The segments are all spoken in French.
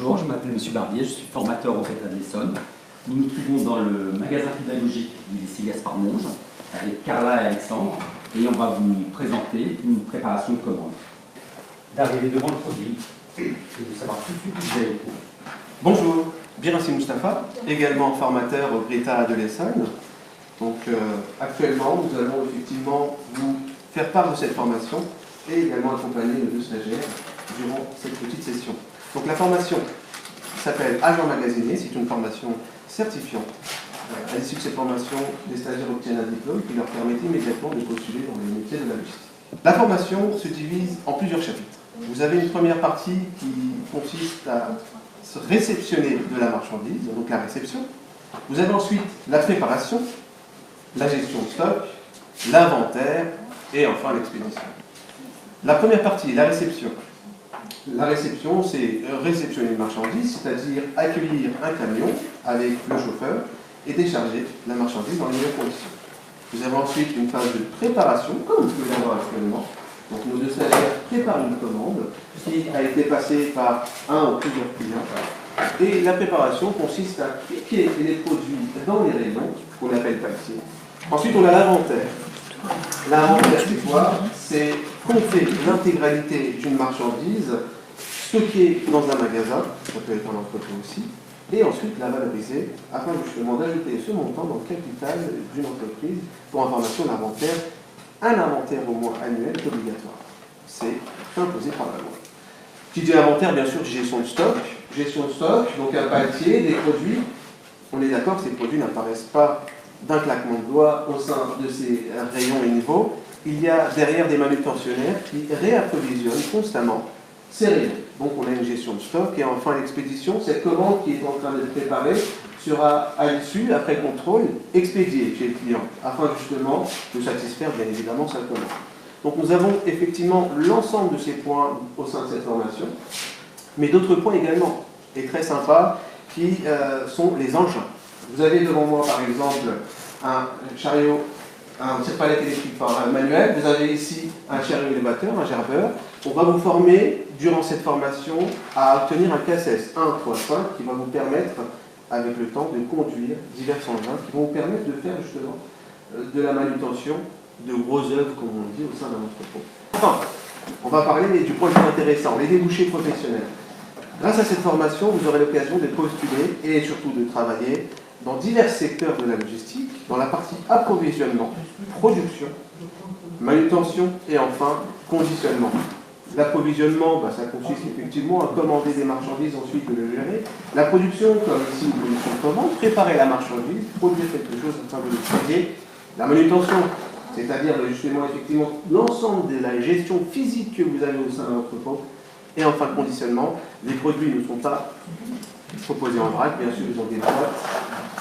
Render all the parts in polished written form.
Bonjour, je m'appelle Monsieur Barbier, je suis formateur au Bréta de l'Essonne. Nous nous trouvons dans le magasin pédagogique du lycée Gaspard Monge avec Carla et Alexandre et on va vous présenter une préparation de commande. D'arriver devant le produit et de savoir tout de suite où vous allez le trouver. Bonjour, Birassi Moustapha, également formateur au Bréta de l'Essonne. Donc actuellement, nous allons effectivement vous faire part de cette formation et également accompagner nos deux stagiaires durant cette petite session. Donc la formation s'appelle Agent magasinier, c'est une formation certifiante. À l'issue de cette formation, les stagiaires obtiennent un diplôme qui leur permet immédiatement de postuler dans les métiers de la logistique. La formation se divise en plusieurs chapitres. Vous avez une première partie qui consiste à se réceptionner de la marchandise, donc la réception. Vous avez ensuite la préparation, la gestion de stock, l'inventaire et enfin l'expédition. La première partie, la réception. La réception, c'est réceptionner une marchandise, c'est-à-dire accueillir un camion avec le chauffeur et décharger la marchandise dans les meilleures conditions. Vous avez ensuite une phase de préparation, comme vous pouvez l'avoir actuellement. Donc nos deux stagiaires préparent une commande qui a été passée par un ou plusieurs clients. Et la préparation consiste à piquer les produits dans les rayons, qu'on appelle papier. Ensuite, on a l'inventaire. L'inventaire, c'est quoi? C'est compter l'intégralité d'une marchandise stockée dans un magasin, ça peut être un entrepôt aussi, et ensuite la valoriser afin justement d'ajouter ce montant dans le capital d'une entreprise. Pour information, l'inventaire, un inventaire au moins annuel est obligatoire. C'est imposé par la loi. Qui dit inventaire, bien sûr, gestion de stock. Gestion de stock, donc un papier, des produits. On est d'accord que ces produits n'apparaissent pas d'un claquement de doigts au sein de ces rayons et niveaux. Il y a derrière des manutentionnaires qui réapprovisionnent constamment ces rayons. Donc on a une gestion de stock et enfin l'expédition. Cette commande qui est en train d'être préparée sera à l'issue, après contrôle, expédiée chez le client afin justement de satisfaire bien évidemment sa commande. Donc nous avons effectivement l'ensemble de ces points au sein de cette formation, mais d'autres points également, et très sympas, qui sont les engins. Vous avez devant moi par exemple un chariot, un tire-palette électrique manuel, vous avez ici un chariot élévateur, un gerbeur. On va vous former durant cette formation à obtenir un KSS 1.5 qui va vous permettre avec le temps de conduire divers engins qui vont vous permettre de faire justement de la manutention de grosses œuvres, comme on dit, au sein d'un entrepôt. Enfin, on va parler du point le plus intéressant, les débouchés professionnels. Grâce à cette formation, vous aurez l'occasion de postuler et surtout de travailler dans divers secteurs de la logistique, dans la partie approvisionnement, production, manutention et enfin conditionnement. L'approvisionnement, ça consiste effectivement à commander des marchandises, ensuite de le gérer. La production, comme ici, une production de commande, préparer la marchandise, produire quelque chose afin de le traiter. La manutention, c'est-à-dire justement effectivement l'ensemble de la gestion physique que vous avez au sein de l'entrepôt. Et enfin le conditionnement, les produits ne sont pas proposés en vrac, bien sûr ils ont des boîtes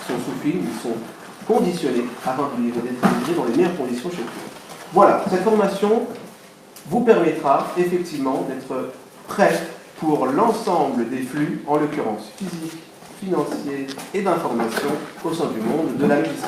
qui sont sous film, ils sont conditionnés afin d'être livrés dans les meilleures conditions chez le client. Voilà, cette formation vous permettra effectivement d'être prêt pour l'ensemble des flux, en l'occurrence physiques, financiers et d'informations au sein du monde de la logistique.